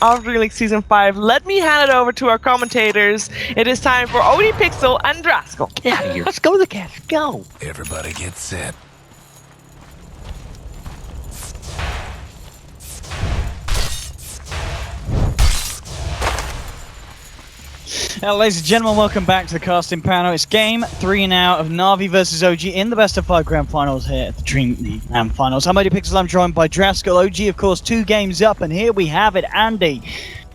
of DreamLeague Season 5, let me hand it over to our commentators. It is time for OG.Pixel and Draskell. Get out of here. Let's go to the cache. Go. Everybody get set. Ladies and gentlemen, welcome back to the casting panel. It's game 3 now of Navi versus OG in the best of 5 grand finals here at the DreamLeague finals. I'm OG.Pixel, I'm joined by Draskell. OG, of course, 2 games up, and here we have it, Andy.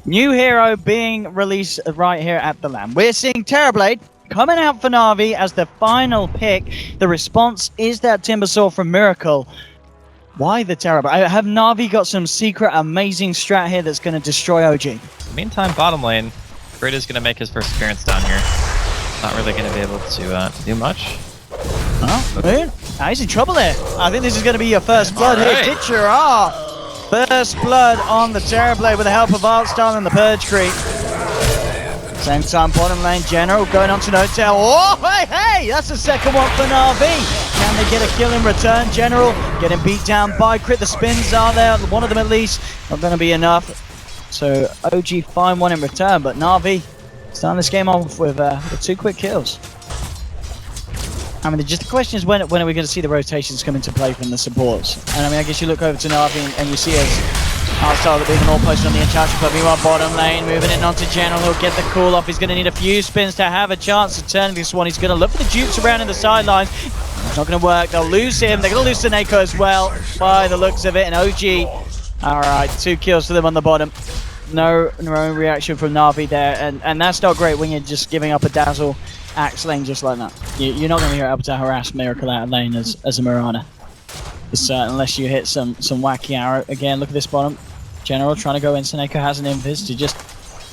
New hero being released right here at the LAN. We're seeing Terrorblade coming out for Navi as the final pick. The response is that Timbersaw from Miracle. Why the Terrorblade? Have Navi got some secret amazing strat here that's going to destroy OG? Meantime, bottom lane, Grid is going to make his first appearance down here. Not really going to be able to do much. Oh, weird. He's in trouble here. I think this is going to be your first blood here. DreamLeague. First blood on the Terrorblade with the help of Artstyle and the Purge Creep. Same time, bottom lane, General going on to Notel. Oh, hey! That's the second one for Navi. Can they get a kill in return? General getting beat down by Crit. The spins are there. One of them at least. Not going to be enough. So OG find one in return, but Navi starting this game off with 2 quick kills. I mean, just the question is when are we going to see the rotations come into play from the supports? And I mean, I guess you look over to Navi and you see as Artstyle being all posted on the enchantress, but meanwhile bottom lane moving in onto General. He'll get the cool off. He's going to need a few spins to have a chance to turn this one. He's going to look for the dupes around in the sidelines. It's not going to work. They'll lose him. They're going to lose Seneko as well by the looks of it. And OG. Alright, 2 kills for them on the bottom. No reaction from Navi there, and that's not great when you're just giving up a Dazzle Axe lane just like that. You're not going to be able to harass Miracle out of lane as a Mirana. Unless you hit some wacky arrow. Again, look at this bottom. General trying to go in. Seneko has an invis to just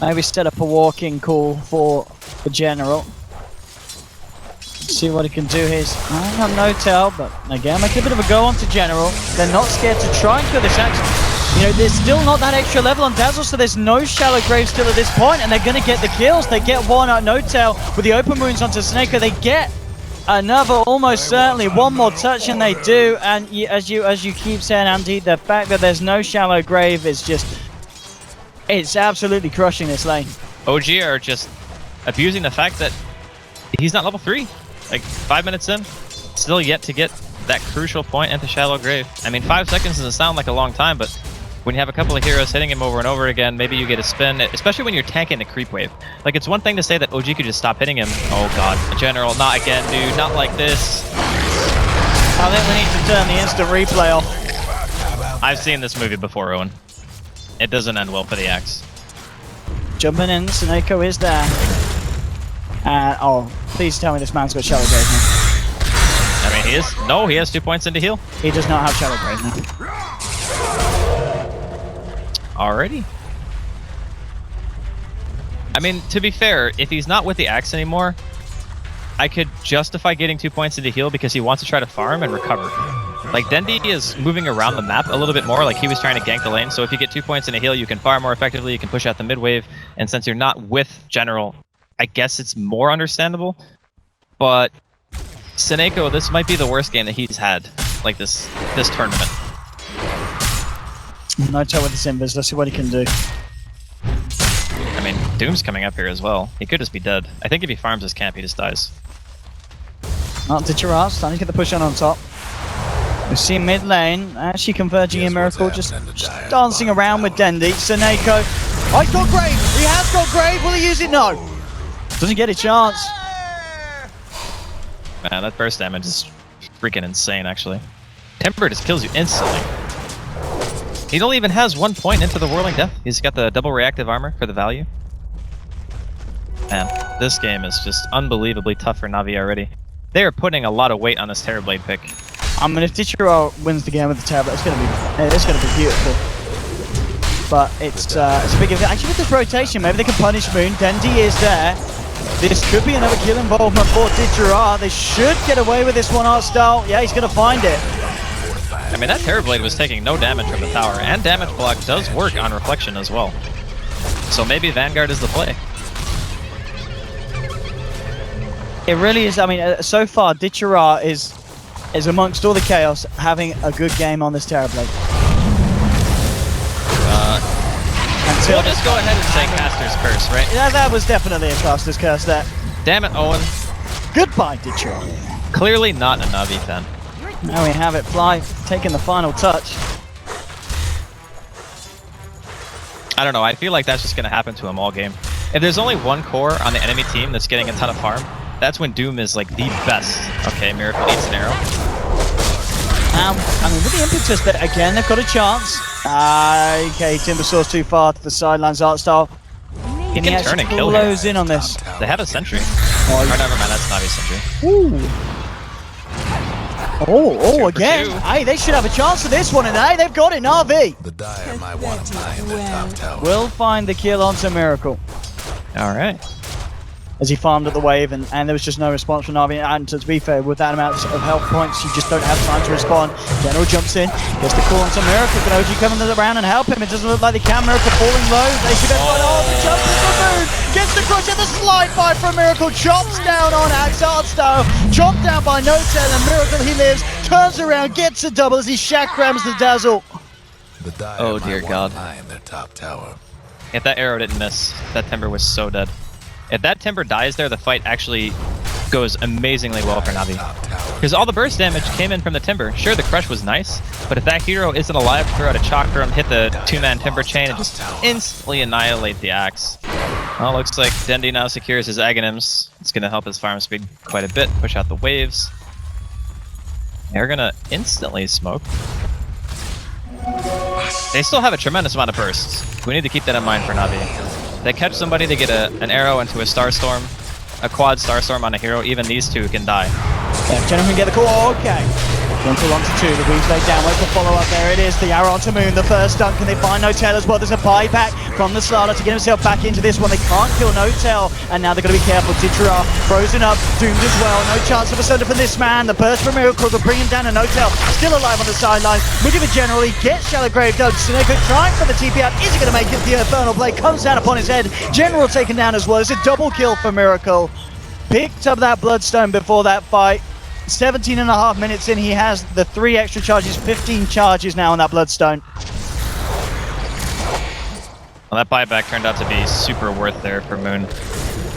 maybe set up a walking call for the General. See what he can do here. I have no tell, but again, making a bit of a go on to General. They're not scared to try and kill this axe. You know, there's still not that extra level on Dazzle, so there's no shallow grave still at this point, and they're going to get the kills. They get one at No Tail with the open wounds onto Seneko. They get another, almost certainly one more touch, and they do. And as you keep saying, Andy, the fact that there's no shallow grave is just, it's absolutely crushing this lane. OG are just abusing the fact that he's not level 3. Like 5 minutes in, still yet to get that crucial point at the shallow grave. I mean, 5 seconds doesn't sound like a long time, but when you have a couple of heroes hitting him over and over again, maybe you get a spin, especially when you're tanking the creep wave. Like, it's one thing to say that OG could just stop hitting him. Oh god, General, not again, dude, not like this. I think we need to turn the instant replay off. I've seen this movie before, Owen. It doesn't end well for the Axe. Jumping in, Seneko is there. Oh, please tell me this man's got shallow grave now. I mean, he is. No, he has 2 points into heal. He does not have shallow grave now. Already? I mean, to be fair, if he's not with the Axe anymore, I could justify getting 2 points into heal because he wants to try to farm and recover. Like, Dendi is moving around the map a little bit more, like he was trying to gank the lane, so if you get 2 points into heal, you can farm more effectively, you can push out the mid wave, and since you're not with General, I guess it's more understandable. But Seneko, this might be the worst game that he's had, like this tournament. No tell with the invis, let's see what he can do. I mean, Doom's coming up here as well. He could just be dead. I think if he farms his camp, he just dies. Oh, DreamLeague starting to get the push on top. We see mid lane, actually converging in Miracle, just dancing around with Dendi. Seneko, oh, he's got grave! He has got grave, will he use it? No! Doesn't get a chance. Man, that burst damage is freaking insane, actually. Timber just kills you instantly. He only even has 1 point into the Whirling Death. He's got the double reactive armor for the value. Man, this game is just unbelievably tough for Navi already. They are putting a lot of weight on this Terrorblade pick. I mean, if DreamLeague wins the game with the Terrorblade, it's gonna be beautiful. But it's a big event. Actually, with this rotation, maybe they can punish Moon. Dendi is there. This could be another kill involvement for DreamLeague. They should get away with this one, Artstyle. Yeah, he's gonna find it. I mean, that Terrorblade was taking no damage from the tower, and damage block does work on reflection as well. So maybe Vanguard is the play. It really is. I mean, so far, DreamLeague is amongst all the chaos having a good game on this Terrorblade. And until... We'll just go ahead and say Caster's Curse, right? Yeah, that was definitely a Caster's Curse there. Damn it, Owen. Goodbye, Detroit. Clearly not a Navi fan. Now we have it, Fly taking the final touch. I don't know, I feel like that's just going to happen to him all game. If there's only one core on the enemy team that's getting a ton of farm, that's when Doom is like the best. Okay, Miracle eats an arrow. I mean, with the impetus that again, they've got a chance. Okay, Timbersaw's too far to the sidelines, art style. He can turn and kill close him. in on this. They have a sentry. Oh, never mind, that's Navi sentry. Ooh. Oh, again. Two. Hey, they should have a chance for this one, and hey, they've got it, Navi. The Dire might want to play in the top tower. Will find the kill onto Miracle. All right. As he farmed at the wave, and there was just no response from Navi. And to be fair, with that amount of health points, you just don't have time to respond. General jumps in, gets the call onto Miracle. Can OG come around and help him? It doesn't look like they can. Miracle falling low. They should have the jump is removed. Gets the crush and the slide by from Miracle. Chops down on Axe art style. Chopped down by No-Tail, and Miracle, he lives. Turns around, gets a double as he shakrams the Dazzle. The Dire Oh dear might God. want to play in the top tower. If that arrow didn't miss, that Timber was so dead. If that Timber dies there, the fight actually goes amazingly well for Navi. Because all the burst damage came in from the Timber. Sure, the crush was nice, but if that hero isn't alive, throw out a Chakram, hit the two-man Timber chain, and just instantly annihilate the Axe. Well, looks like Dendi now secures his Aghanims. It's going to help his farm speed quite a bit, push out the waves. They're going to instantly smoke. They still have a tremendous amount of bursts. We need to keep that in mind for Navi. They catch somebody, they get an arrow into a Starstorm, a quad Starstorm on a hero, even these two can die. Yeah, Jenna can get the call. Okay. Jungle onto two, the Weaves laid down, wait for follow-up, there it is, the arrow onto Moon, the first dunk, can they find No-Tail as well? There's a buyback from the starter to get himself back into this one, they can't kill No-Tail, and now they've got to be careful. Titra frozen up, doomed as well, no chance of a surrender from this man, the burst from Miracle will bring him down, and No-Tail still alive on the sidelines, looking for General, he gets Shallow Grave dug, Suneko trying for the TP out, is he going to make it? The Infernal Blade comes down upon his head, General taken down as well, it's a double kill for Miracle, picked up that Bloodstone before that fight. 17.5 minutes in, he has the 3 extra charges, 15 charges now on that Bloodstone. Well, that buyback turned out to be super worth there for Moon.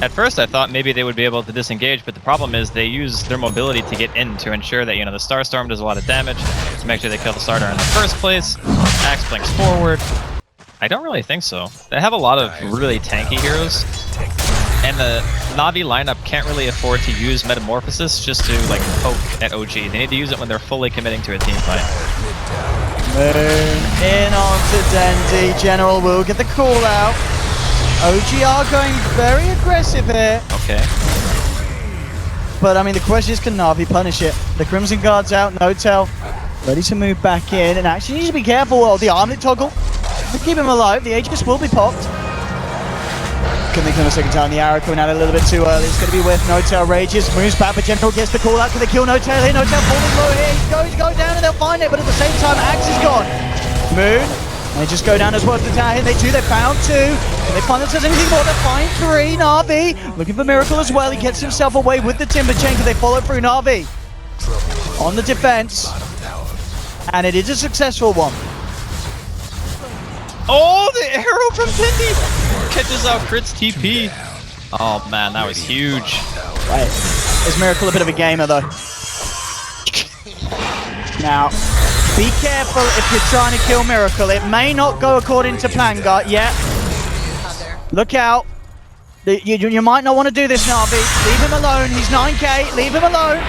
At first I thought maybe they would be able to disengage, but the problem is they use their mobility to get in to ensure that, you know, the Starstorm does a lot of damage, to make sure they kill the starter in the first place. Axe blinks forward. I don't really think so. They have a lot of really tanky heroes, and the Navi lineup can't really afford to use Metamorphosis just to like poke at OG. They need to use it when they're fully committing to a team fight. Moon in onto Dendi. General will get the call out. OG are going very aggressive here. Okay. But I mean, the question is, can Navi punish it? The Crimson Guard's out, No-Tail ready to move back in, and actually needs to be careful of the armlet toggle to keep him alive. The Aegis will be popped. Can they kill a second time? The arrow coming out a little bit too early. It's going to be with No-Tail rages, moves back, but General gets the call out. Can they kill No-Tail here? No-Tail falling low here. He's going down and they'll find it, but at the same time, Axe is gone. Moon, they just go down as well as the tower here. They do, they found 2. Can they find themselves anything more? They find 3. Navi looking for Miracle as well. He gets himself away with the Timber Chain. Can they follow through? Navi on the defense, and it is a successful one. Oh, the arrow from Dendi! Catches out Crit's TP. Oh man, that was huge. Right. Is Miracle a bit of a gamer though? Now, be careful if you're trying to kill Miracle. It may not go according to plan, guy. Yeah. Look out. You might not want to do this, Navi. Leave him alone. He's 9k. Leave him alone.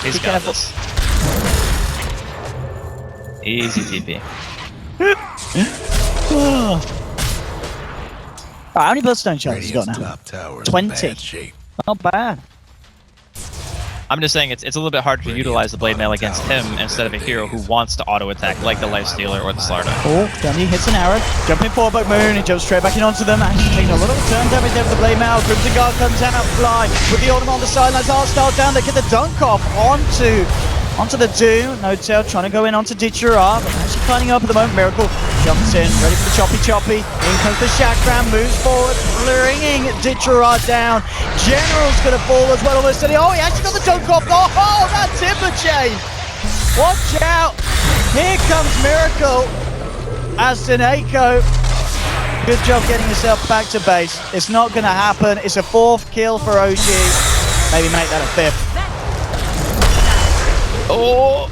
He's got this. Easy TP. How many Bloodstone shots he's got now? Top tower 20. Not bad. I'm just saying it's a little bit hard to utilize the Blade Mail against him instead of a hero who wants to auto attack like the Lifestealer or the Slarda. Oh, Dendi hits an arrow. Jumping forward by Moon. He jumps straight back in onto them. Actually taking a lot of turn damage there with the Blade Mail. Crimson Guard comes out, Fly with the Autumn on the sidelines. Art style down. They get the dunk off onto the Doom. No-Tail trying to go in onto Ditchera, but actually climbing up at the moment. Miracle jumps in, ready for the choppy. In comes the Shakram, moves forward, bringing Ditchera down. General's going to fall as well. Almost steady. Oh, he actually got the dunk off. Oh, that Timber Chain. Watch out. Here comes Miracle. as Sineko. Good job getting yourself back to base. It's not going to happen. It's a 4th kill for OG. Maybe make that a 5th. Oh!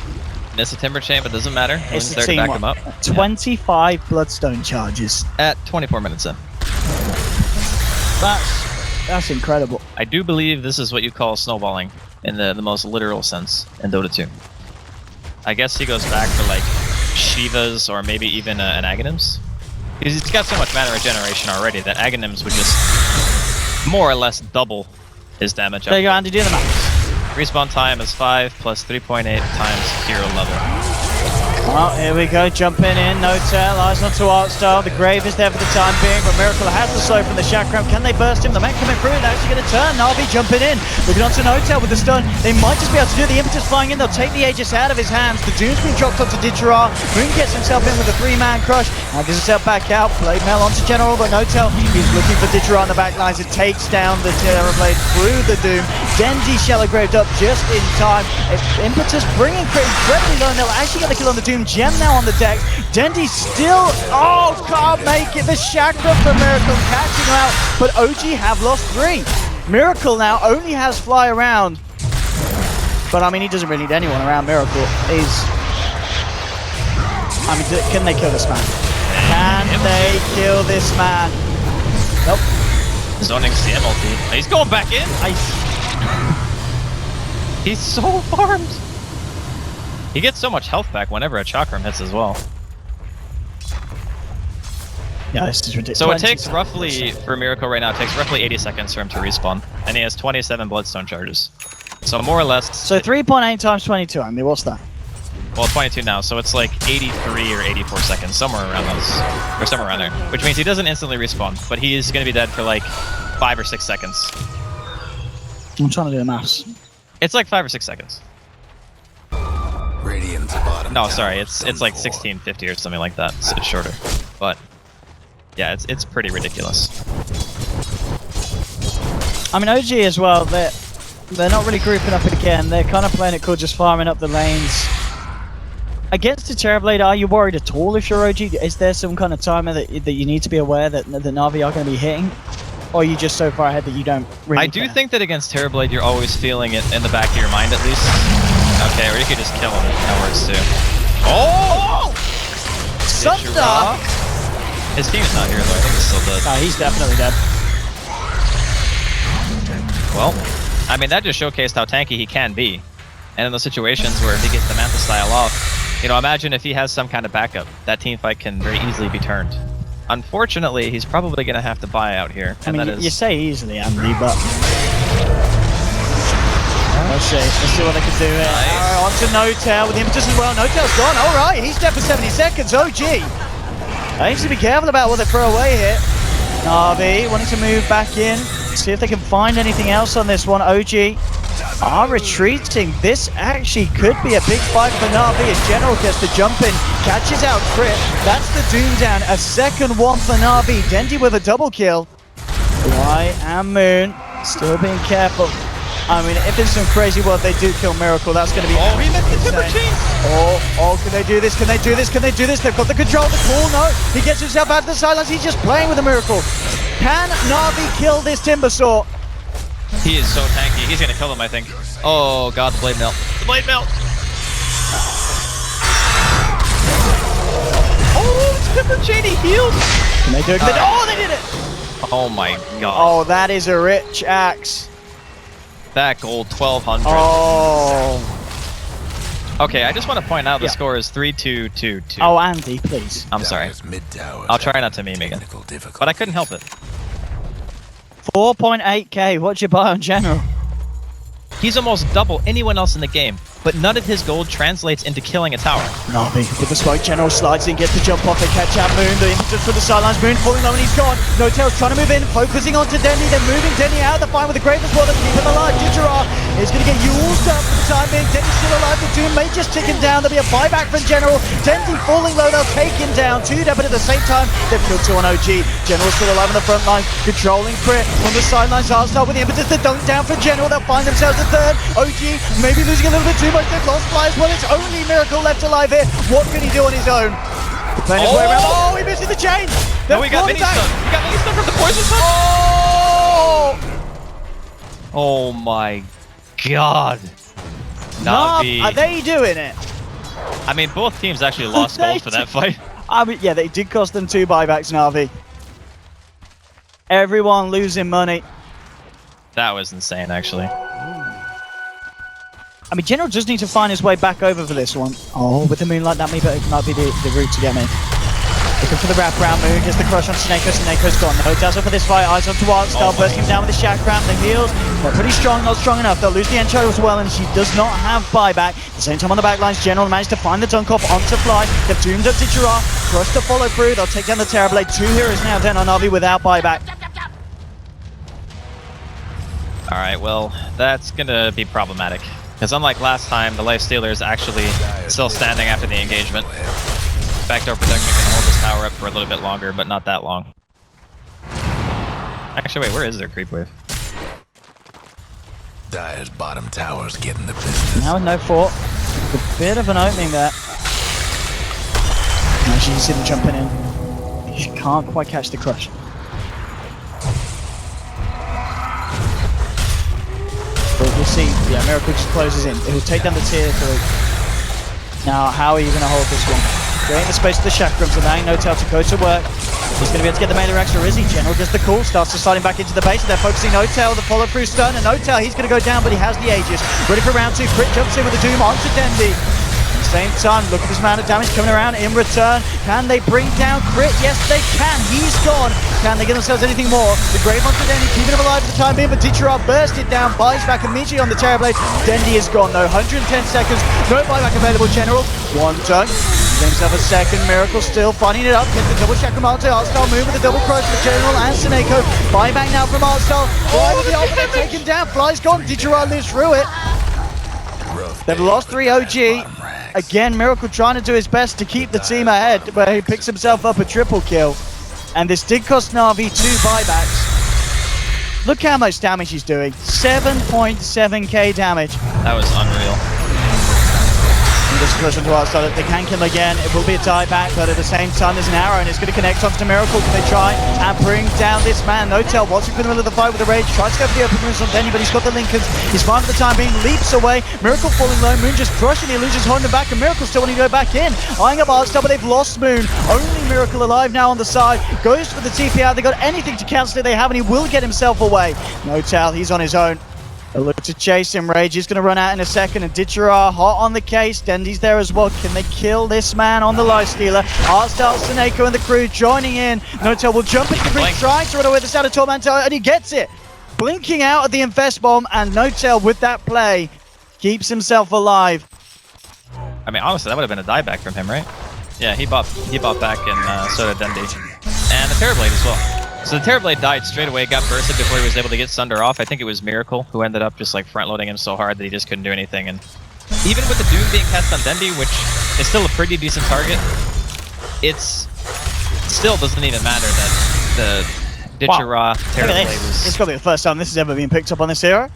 Missed a timber chain, but doesn't matter. It's there to back him up. 25 bloodstone charges. At 24 minutes in. That's incredible. I do believe this is what you call snowballing in the most literal sense in Dota 2. I guess he goes back for like Shivas or maybe even an Aghanims. He's got so much mana regeneration already that Aghanims would just more or less double his damage. There you go, Andy, do the math. Respawn time is 5 plus 3.8 times hero level. Well, here we go, jumping in, no tail, eyes onto Artstar. The Grave is there for the time being, but Miracle has the slow from the Chakram. Can they burst him? The mech coming through, they're actually going to turn. Navi jumping in, looking onto no tail with the stun. They might just be able to do the impetus flying in. They'll take the Aegis out of his hands. The Doom's been dropped onto Didgerar. Moon gets himself in with a 3-man crush. Now gets himself back out. Blade Mail onto General, but no tail. He's looking for Didgerar on the back lines. It takes down the Terrorblade through the Doom. Dendy Shallow Graved up just in time. Impetus bringing crit incredibly low, and they'll actually get the kill on the Doom. Gem now on the deck. Dendy still, can't make it. The Chakra for Miracle catching him out, but OG have lost 3. Miracle now only has fly around, but I mean, he doesn't really need anyone around Miracle. Can they kill this man? Can they kill this man? Nope. Zoning CM ulti. He's going back in. He's so farmed. He gets so much health back whenever a Chakram hits as well. Yeah, this is ridiculous. So it takes roughly, for Miracle right now, it takes roughly 80 seconds for him to respawn. And he has 27 Bloodstone charges. So more or less... So 3.8 times 22, I mean, what's that? Well, 22 now, so it's like 83 or 84 seconds, somewhere around those. Or somewhere around there. Which means he doesn't instantly respawn, but he is going to be dead for like 5 or 6 seconds. I'm trying to do the maths. It's like 5 or 6 seconds. Radiant's bottom No, tower sorry, it's like done for. 1650 or something like that. So it's shorter, but yeah, it's pretty ridiculous. I mean, OG as well. They're not really grouping up again. They're kind of playing it cool, just farming up the lanes. Against the Terrorblade, are you worried at all if you're OG? Is there some kind of timer that you need to be aware that the Navi are going to be hitting? Or are you just so far ahead that you don't really I do think that against Terrorblade, you're always feeling it in the back of your mind at least. Okay, or you could just kill him. That works too. Oh! Sunder! His team's not here though. I think he's still dead. Oh, he's definitely dead. Well, I mean, that just showcased how tanky he can be. And in those situations where if he gets the Manta style off, you know, imagine if he has some kind of backup. That team fight can very easily be turned. Unfortunately, he's probably going to have to buy out here. I And mean, that is... you say easily, Andy, but... Let's see what they can do here. Nice. Arrow onto No Tail with the impetus as well. No Tail's gone. All right, he's dead for 70 seconds. OG. They need to be careful about what they throw away here. Navi wanting to move back in. See if they can find anything else on this one. OG are retreating. This actually could be a big fight for Navi as General gets the jump in, catches out crit. That's the Doom down. A second one for Navi. Dendy with a double kill. White and Moon still being careful. I mean, if in some crazy world they do kill Miracle, that's going to be he missed the timber chain! Oh, can they do this? Can they do this? Can they do this? They've got the control, the call, no. He gets himself out of the silence. He's just playing with a Miracle. Can Navi kill this Timbersaw? He is so tanky. He's going to kill him, I think. Oh, God, the Blade Melt. The Blade Melt! Oh, it's timber chain. He healed! Can they do it? Oh, they did it! Oh, my God. Oh, that is a rich axe. That gold, 1200. Oh. Okay, I just want to point out the score is 3-2-2-2. Oh, Andy, please. I'm sorry. Dyer's mid tower I'll try not to meme again. technical difficulty. But I couldn't help it. 4.8k. What'd you buy on General? He's almost double anyone else in the game, but none of his gold translates into killing a tower. Navi with the smoke. General slides in, gets the jump off. They catch out Moon. The impetus for the sidelines. Moon falling low and he's gone. No Tail's trying to move in, focusing onto Dendy. They're moving Dendy out of the fight with the Grave as well. They're keeping him alive. Didgerar is going to get used up for the time being. Dendy's still alive. The Doom may just tick him down. There'll be a buyback from General. Dendy falling low. They'll take him down. 2 dead, but at the same time, they've killed 2 on OG. General's still alive on the front line. Controlling crit on the sidelines. Arsenal with the impetus. The dunk down for General. They'll find themselves a third. OG maybe losing a little bit too much. They've lost flies. Well, it's only Miracle left alive here. What can he do on his own? playing his way around. Oh, he misses the chain! No, we got mini stun. We got mini stun from the poison stun. Oh my god. Navi. Are they doing it? I mean, both teams actually lost gold for that fight. I mean, yeah, they did cost them 2 buybacks, Navi. Everyone losing money. That was insane, actually. I mean, General just needs to find his way back over for this one. Oh, with the Moonlight, that might be the route to get me. Looking for the wraparound Moon, gets the crush on Sneko. Sneko's got no dazzle for this fight. Eyes onto Wildstar, bursting him down with the chakram. The heals, they're pretty strong, not strong enough. They'll lose the Encho as well, and she does not have buyback. At the same time on the backlines, General managed to find the dunk off onto Fly. They've doomed up to Girard. Crush to follow through. They'll take down the Terrorblade. 2 heroes now down on Navi without buyback. Alright, well, that's gonna be problematic. Because unlike last time, the Lifestealer is actually still standing after the engagement. Backdoor protection can hold this tower up for a little bit longer, but not that long. Actually, wait, where is their creep wave? Dire's bottom tower's getting the business. Now with no fort. A bit of an opening there. Now she's him jumping in. She can't quite catch the crush. But we'll see. Yeah, Miracle just closes in. It will take down the tier 3. Now, how are you going to hold this one? Creating the space to the chakrams, allowing Notel to go to work. He's going to be able to get the melee racks, or is he? General gets the call, starts to slide him back into the base, and they're focusing Notel, the follow-through stun, and Notel, he's going to go down, but he has the Aegis. Ready for round 2, Crit jumps in with the Doom onto Dendi. At the same time, look at this amount of damage coming around in return. Can they bring down Crit? Yes, they can. He's gone. Can they get themselves anything more? The Grave onto Dendi, keeping him alive for the time being, but Dichara bursted down, buys back immediately on the Terrorblade. Dendi is gone, though. 110 seconds, no buyback available, General. One dunk. Gives himself a second. Miracle still finding it up. Gets the double chakram onto Artstar. Move with the double crush for General and Sneko. Buyback now from Artstar. Fly with the ultimate taken down. Fly's gone. Dichara lives through it. They've lost 3 OG. Again, Miracle trying to do his best to keep the team ahead, but he picks himself up a triple kill. And this did cost Navi 2 buybacks. Look how much damage he's doing. 7.7k damage. That was unreal. Just crush onto Artstar that they can kill again. It will be a dieback, but at the same time there's an arrow and it's going to connect onto Miracle. Can they try and bring down this man? Notel watching for the middle of the fight with the rage. Tries to go for the open moves on Denny, but he's got the Lincolns. He's fine for the time being. Leaps away. Miracle falling low. Moon just crushing the illusions, holding him back, and Miracle still wanting to go back in. Eyeing up Artstar, but they've lost Moon. Only Miracle alive now on the side. Goes for the TP out. They got anything to cancel it. They have, and he will get himself away. Notel, he's on his own. A look to chase him. Rage is going to run out in a second, and Dichara hot on the case. Dendi's there as well. Can they kill this man on the Lifestealer? Artstar, Sneko and the crew joining in. Notel will jump into the creep, trying to run away with the out of Tormentor, and he gets it. Blinking out at the Infest Bomb, and Notel with that play keeps himself alive. I mean, honestly, that would have been a dieback from him, right? Yeah, he bought back, and so did Dendi. And the Terrorblade as well. So the Terrorblade died straight away, got bursted before he was able to get Sunder off. I think it was Miracle who ended up just like front-loading him so hard that he just couldn't do anything. And even with the Doom being cast on Dendi, which is still a pretty decent target, it still doesn't even matter that the Dichara Terrorblade was... It's got to be the first time this has ever been picked up on this hero.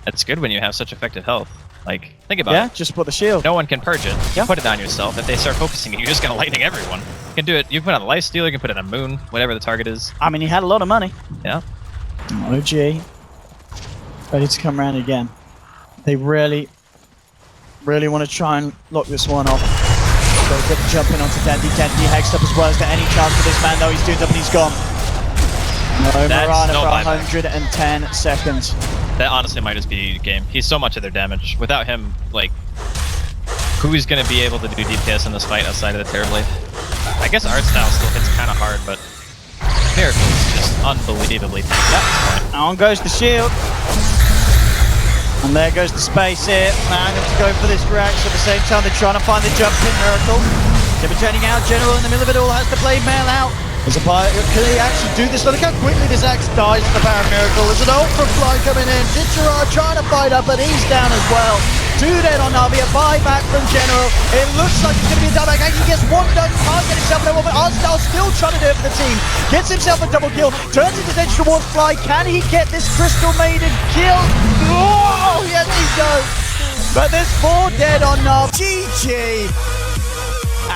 It's good when you have such effective health. Like, think about it. Yeah, just put the shield. No one can purge it. You put it on yourself. If they start focusing it, you're just going to lightning everyone. You can do it. You can put it on the Lifestealer, you can put it on Moon, whatever the target is. I mean, he had a lot of money. Yeah. OG. Ready to come around again. They really want to try and lock this one off. They'll get the jump in onto Dendi. Dendi hexed up as well. Is there any chance for this man? No, he's doomed up and he's gone. No Mirana for 110 seconds. That honestly might just be the game. He's so much of their damage. Without him, like, who's going to be able to do DPS in this fight outside of the Terrorblade? I guess art style still hits kind of hard, but Miracle is just unbelievably tanky at this point. On goes the shield. And there goes the space here. Man, have to go for this reaction at the same time. They're trying to find the jump in Miracle. They're turning out. General in the middle of it all has to play mail out. There's a fire. Can he actually do this? Look how quickly this axe dies to the Power Miracle. There's an ult from Fly coming in. Dichara trying to fight up, but he's down as well. 2 dead on Navi. A buyback from General. It looks like it's going to be a dieback. Actually gets one done. Can't get himself an but Artstar still trying to do it for the team. Gets himself a double kill. Turns his attention towards Fly. Can he get this Crystal Maiden kill? Oh, yes he does. But there's 4 dead on Navi. GG.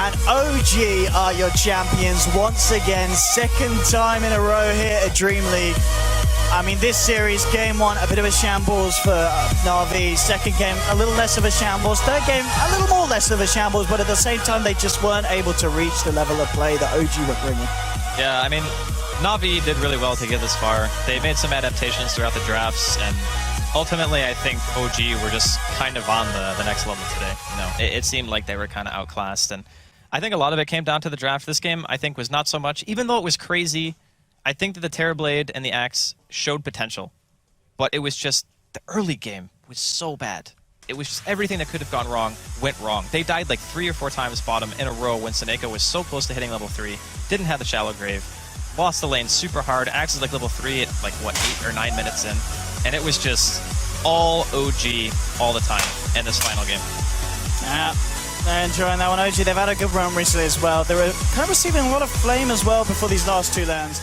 And OG are your champions once again, second time in a row here at DreamLeague. I mean, this series, game one, a bit of a shambles for Navi. Second game, a little less of a shambles. Third game, a little more less of a shambles, but at the same time, they just weren't able to reach the level of play that OG were bringing. Yeah, I mean, Navi did really well to get this far. They made some adaptations throughout the drafts, and ultimately, I think OG were just kind of on the next level today. You know, it seemed like they were kind of outclassed, and I think a lot of it came down to the draft. This game, I think, was not so much, even though it was crazy. I think that the Terrorblade and the Axe showed potential, but it was just the early game was so bad. It was just everything that could have gone wrong went wrong. They died like 3 or 4 times bottom in a row when Seneca was so close to hitting level 3, didn't have the shallow grave, lost the lane super hard. Axe is like level 3 at like, what, 8 or 9 minutes in, and it was just all OG all the time in this final game. Yeah. They're enjoying that one. OG, they've had a good run recently as well. They were kind of receiving a lot of flame as well before these last 2 lands.